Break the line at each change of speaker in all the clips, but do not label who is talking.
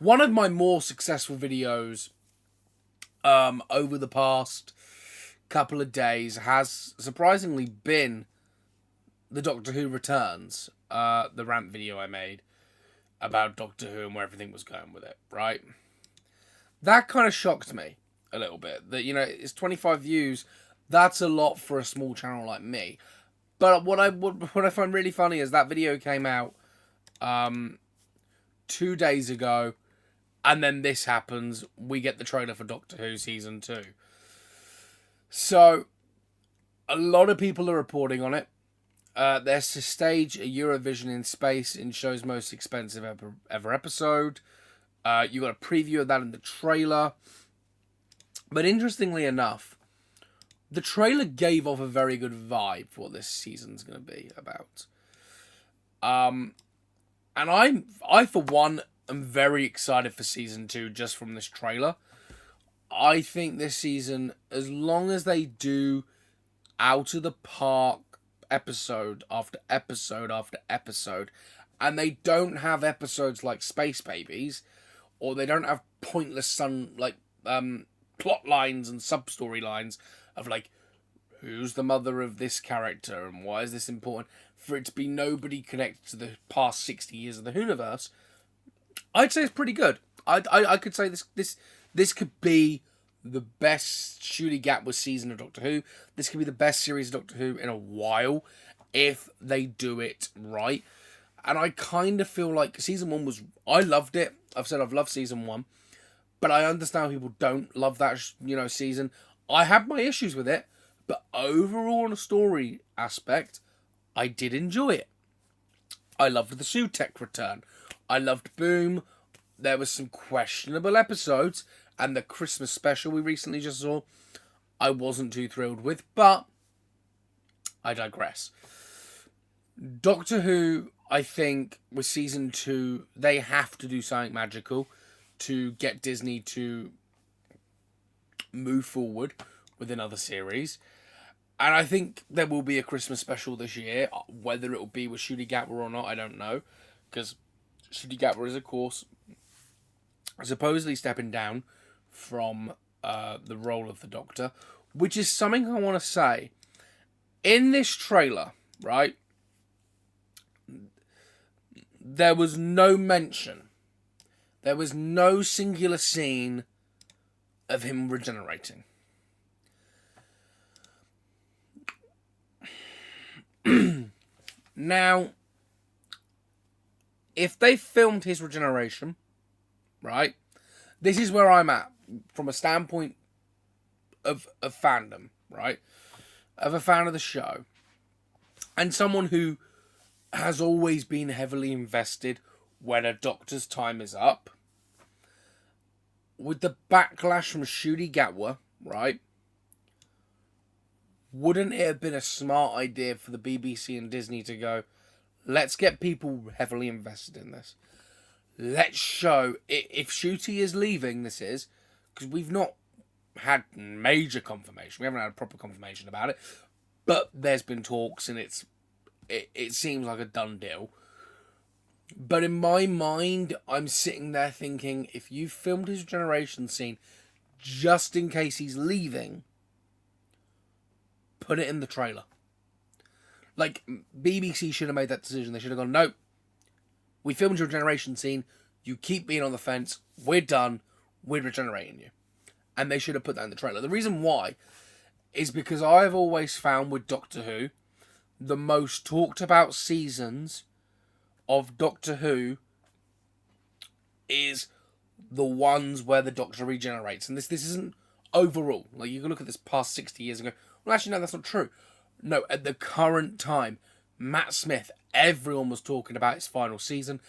one of my more successful videos over the past couple of days has surprisingly been the Doctor Who Returns, the rant video I made about Doctor Who and where everything was going with it, right? That kind of shocked me a little bit. That, it's 25 views. That's a lot for a small channel like me. But what I find really funny is that video came out 2 days ago, and then this happens. We get the trailer for Doctor Who Season 2. So, a lot of people are reporting on it. They're to stage a Eurovision in space in show's most expensive ever episode. You got a preview of that in the trailer. But interestingly enough, the trailer gave off a very good vibe for what this season's going to be about. And I for one am very excited for season 2 just from this trailer. I think this season, as long as they do out of the park episode after episode after episode, and they don't have episodes like Space Babies, or they don't have pointless plot lines and sub-story lines of like, who's the mother of this character and why is this important, for it to be nobody connected to the past 60 years of the Whoniverse, I'd say it's pretty good. I could say this could be the best Ncuti Gatwa season of Doctor Who. This could be the best series of Doctor Who in a while if they do it right. And I kind of feel like season 1 was... I loved it. I've said I've loved season 1. But I understand people don't love that, season. I had my issues with it. But overall, on a story aspect, I did enjoy it. I loved the Sutekh return. I loved Boom. There was some questionable episodes. And the Christmas special we recently just saw, I wasn't too thrilled with. But I digress. Doctor Who, I think, with season 2, they have to do something magical to get Disney to move forward with another series. And I think there will be a Christmas special this year. Whether it will be with Ncuti Gatwa or not, I don't know. Because Ncuti Gatwa is, of course, supposedly stepping down from the role of the Doctor. Which is something I want to say. In this trailer, right, there was no mention. There was no singular scene of him regenerating. Now, if they filmed his regeneration, right, this is where I'm at from a standpoint of fandom, right, of a fan of the show, and someone who has always been heavily invested when a Doctor's time is up. With the backlash from Ncuti Gatwa, right, wouldn't it have been a smart idea for the BBC and Disney to go, let's get people heavily invested in this. Let's show, if Ncuti is leaving, this is, because we've not had major confirmation. We haven't had a proper confirmation about it. But there's been talks and it seems like a done deal. But in my mind, I'm sitting there thinking, if you filmed his regeneration scene just in case he's leaving, put it in the trailer. Like, BBC should have made that decision. They should have gone, no, we filmed your regeneration scene, you keep being on the fence, we're done, we're regenerating you. And they should have put that in the trailer. The reason why is because I've always found with Doctor Who, the most talked about seasons of Doctor Who is the ones where the Doctor regenerates. And this isn't overall. Like, you can look at this past 60 years and go, well, actually, no, that's not true. No, at the current time, Matt Smith, everyone was talking about his final season.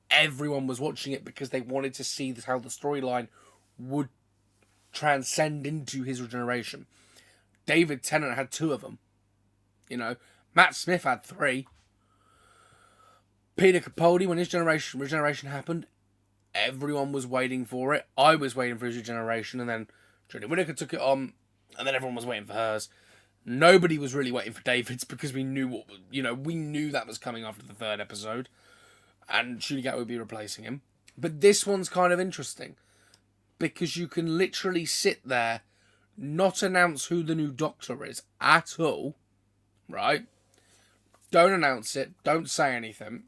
Everyone was watching it because they wanted to see how the storyline would transcend into his regeneration. David Tennant had 2 of them. Matt Smith had 3. Peter Capaldi, when his regeneration happened, everyone was waiting for it. I was waiting for his regeneration, and then Jodie Whittaker took it on, and then everyone was waiting for hers. Nobody was really waiting for David's because we knew we knew that was coming after the 3rd episode, and Ncuti Gatwa would be replacing him. But this one's kind of interesting because you can literally sit there, not announce who the new Doctor is at all, right? Don't announce it. Don't say anything.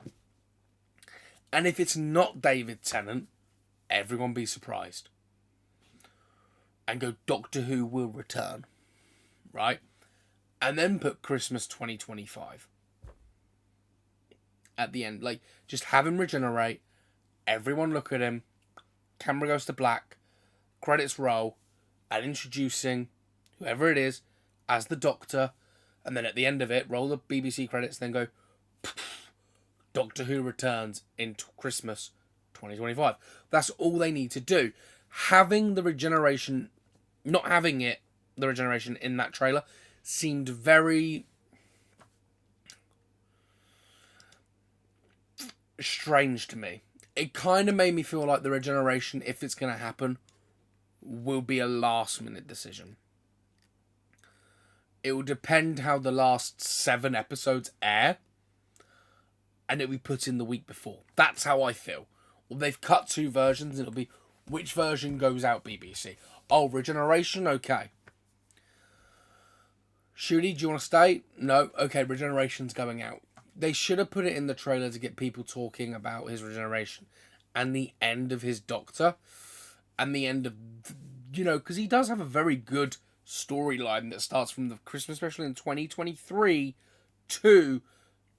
And if it's not David Tennant, everyone be surprised. And go, Doctor Who will return. Right? And then put Christmas 2025 at the end. Like, just have him regenerate. Everyone look at him. Camera goes to black. Credits roll. And introducing whoever it is as the Doctor. And then at the end of it, roll the BBC credits. Then go, Doctor Who returns in Christmas 2025. That's all they need to do. Having the regeneration, not having it, the regeneration in that trailer, seemed very strange to me. It kind of made me feel like the regeneration, if it's going to happen, will be a last minute decision. It will depend how the last 7 episodes air, and it'll be put in the week before. That's how I feel. Or they've cut 2 versions, and it'll be, which version goes out, BBC? Oh, regeneration? Okay. Shooty, do you want to stay? No? Okay, regeneration's going out. They should have put it in the trailer to get people talking about his regeneration. And the end of his Doctor. And the end of, because he does have a very good storyline that starts from the Christmas special in 2023 to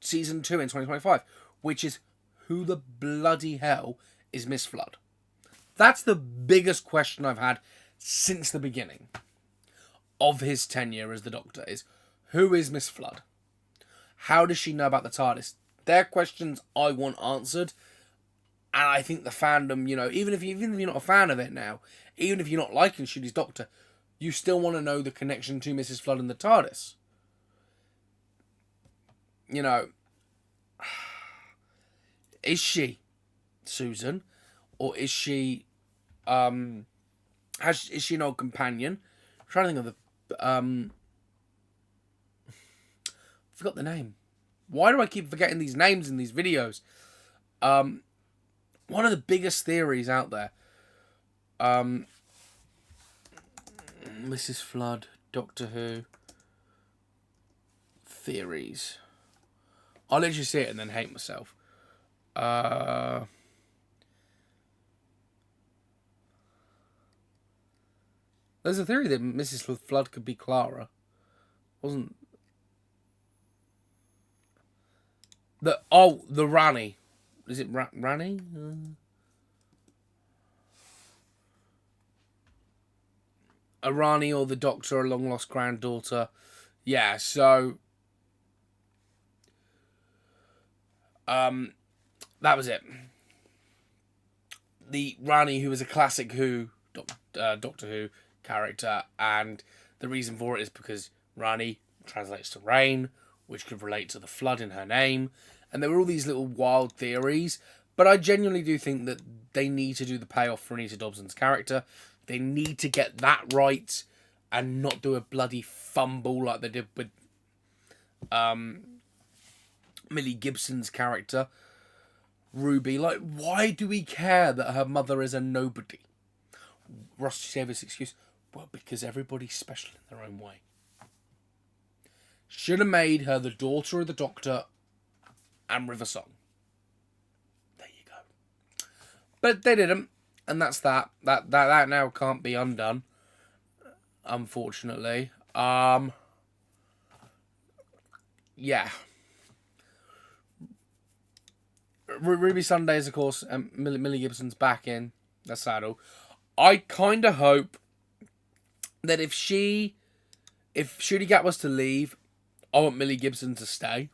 season 2 in 2025, which is, who the bloody hell is Miss Flood? That's the biggest question I've had since the beginning of his tenure as the Doctor, is who is Miss Flood? How does she know about the TARDIS? They're questions I want answered, and I think the fandom, even if you're not a fan of it now, even if you're not liking Shooty's Doctor, you still want to know the connection to Mrs. Flood and the TARDIS. Is she Susan, or is she is she an old companion? I'm trying to think of the forgot the name. Why do I keep forgetting these names in these videos? One of the biggest theories out there. Mrs. Flood, Doctor Who theories. I'll literally see it and then hate myself. There's a theory that Mrs. Flood could be Clara. Wasn't the Rani? Is it Rani? A Rani or the Doctor, a long lost granddaughter. Yeah, so that was it. The Rani, who was a classic Doctor Who character, and the reason for it is because Rani translates to rain, which could relate to the flood in her name, and there were all these little wild theories, but I genuinely do think that they need to do the payoff for Anita Dobson's character. They need to get that right and not do a bloody fumble like they did with Millie Gibson's character, Ruby. Like, why do we care that her mother is a nobody? Russell T Davies' excuse, well, because everybody's special in their own way. Should have made her the daughter of the Doctor and River Song. There you go. But they didn't, and that's that. That now can't be undone, unfortunately. Yeah. Ruby Sundays, of course, and Millie Gibson's back in. That's saddle. I kind of hope that if Shooty Gat was to leave, I want Millie Gibson to stay.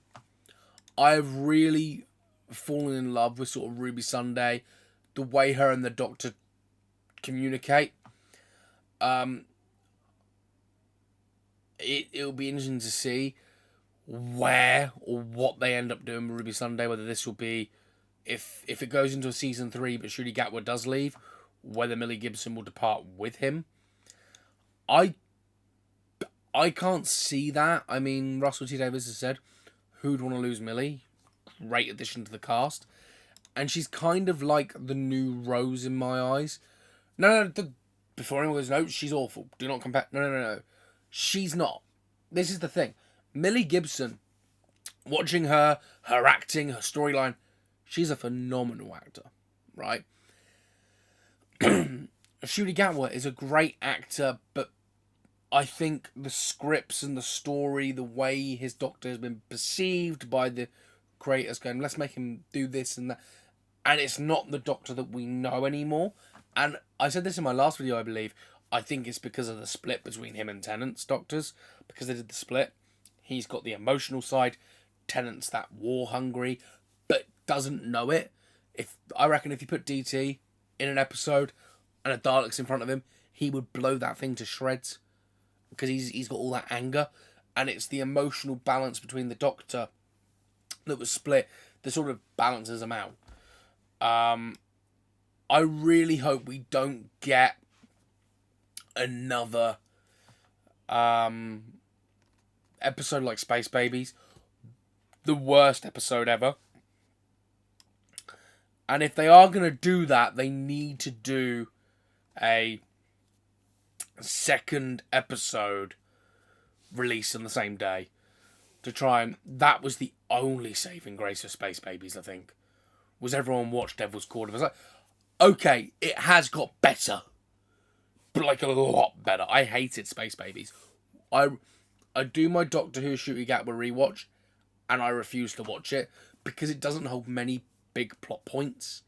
I have really fallen in love with sort of Ruby Sunday, the way her and the Doctor communicate. It'll be interesting to see where or what they end up doing with Ruby Sunday, whether this will be, if it goes into a season 3 but Shooty Gatwa does leave, whether Millie Gibson will depart with him. I can't see that. I mean, Russell T Davies has said, who'd want to lose Millie? Great addition to the cast. And she's kind of like the new Rose in my eyes. No, before anyone goes, no, she's awful. Do not compare. No. She's not. This is the thing. Millie Gibson, watching her acting, her storyline, she's a phenomenal actor, right? Ncuti Gatwa is a great actor, but I think the scripts and the story, the way his Doctor has been perceived by the creators going, let's make him do this and that. And it's not the Doctor that we know anymore. And I said this in my last video, I believe. I think it's because of the split between him and Tennant's Doctors. Because they did the split. He's got the emotional side. Tennant's that war hungry, but doesn't know it. I reckon if you put DT in an episode and a Dalek's in front of him, he would blow that thing to shreds. Because he's got all that anger. And it's the emotional balance between the Doctor that was split that sort of balances them out. I really hope we don't get another episode like Space Babies. The worst episode ever. And if they are going to do that, they need to do a second episode release on the same day. To try and... That was the only saving grace of Space Babies, I think. Was everyone watched Devil's Quarter. I was like, okay, it has got better. But like a lot better. I hated Space Babies. I do my Doctor Who Ncuti Gatwa rewatch, and I refuse to watch it because it doesn't hold many big plot points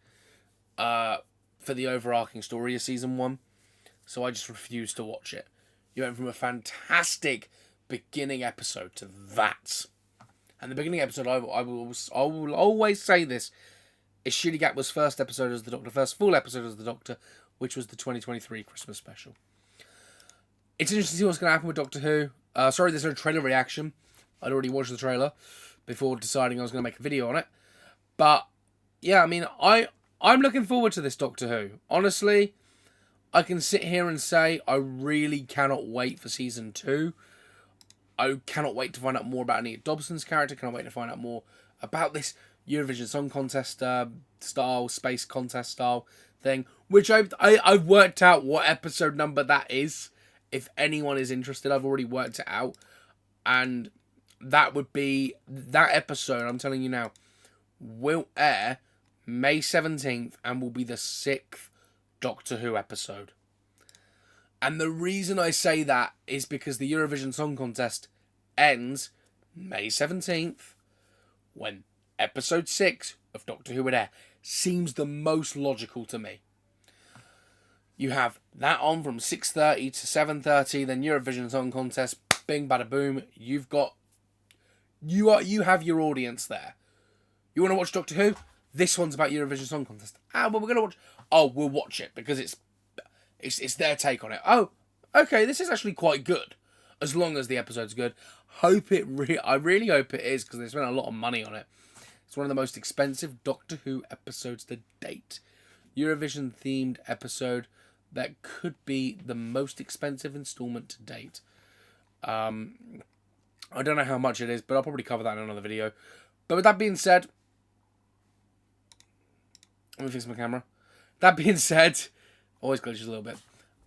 for the overarching story of season 1. So I just refuse to watch it. You went from a fantastic beginning episode to that. And the beginning episode, I will always say this, is Ncuti Gatwa's first episode as the Doctor, first full episode as the Doctor, which was the 2023 Christmas special. It's interesting to see what's going to happen with Doctor Who. Sorry, there's no trailer reaction. I'd already watched the trailer before deciding I was going to make a video on it. But, yeah, I mean, I'm looking forward to this Doctor Who. Honestly, I can sit here and say I really cannot wait for season 2. I cannot wait to find out more about Anita Dobson's character. Cannot wait to find out more about this Eurovision Song Contest style, space contest style thing. Which I've worked out what episode number that is. If anyone is interested, I've already worked it out. And that would be... That episode, I'm telling you now, will air May 17th and will be the 6th Doctor Who episode. And the reason I say that is because the Eurovision Song Contest ends May 17th, when episode 6 of Doctor Who would air. Seems the most logical to me. You have that on from 6:30 to 7:30, then Eurovision Song Contest, bing, bada, boom. You have your audience there. You want to watch Doctor Who? This one's about Eurovision Song Contest. Well, we're going to watch... Oh, we'll watch it because it's their take on it. Oh, okay, this is actually quite good. As long as the episode's good. I really hope it is because they spent a lot of money on it. It's one of the most expensive Doctor Who episodes to date. Eurovision themed episode that could be the most expensive installment to date. I don't know how much it is, but I'll probably cover that in another video. But with that being said... Let me fix my camera. That being said, always glitches a little bit.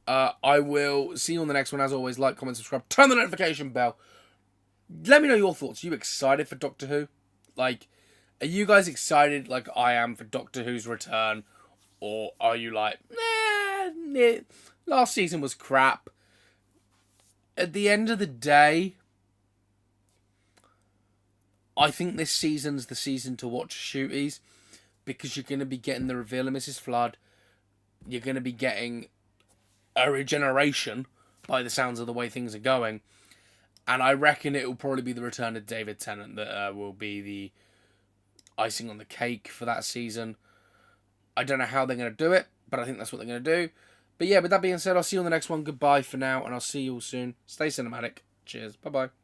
I will see you on the next one. As always, like, comment, subscribe, turn the notification bell. Let me know your thoughts. Are you excited for Doctor Who? Like, are you guys excited like I am for Doctor Who's return? Or are you like, nah, last season was crap? At the end of the day, I think this season's the season to watch Shooties. Because you're going to be getting the reveal of Mrs. Flood. You're going to be getting a regeneration by the sounds of the way things are going. And I reckon it will probably be the return of David Tennant that will be the icing on the cake for that season. I don't know how they're going to do it, but I think that's what they're going to do. But yeah, with that being said, I'll see you on the next one. Goodbye for now, and I'll see you all soon. Stay cinematic. Cheers. Bye-bye.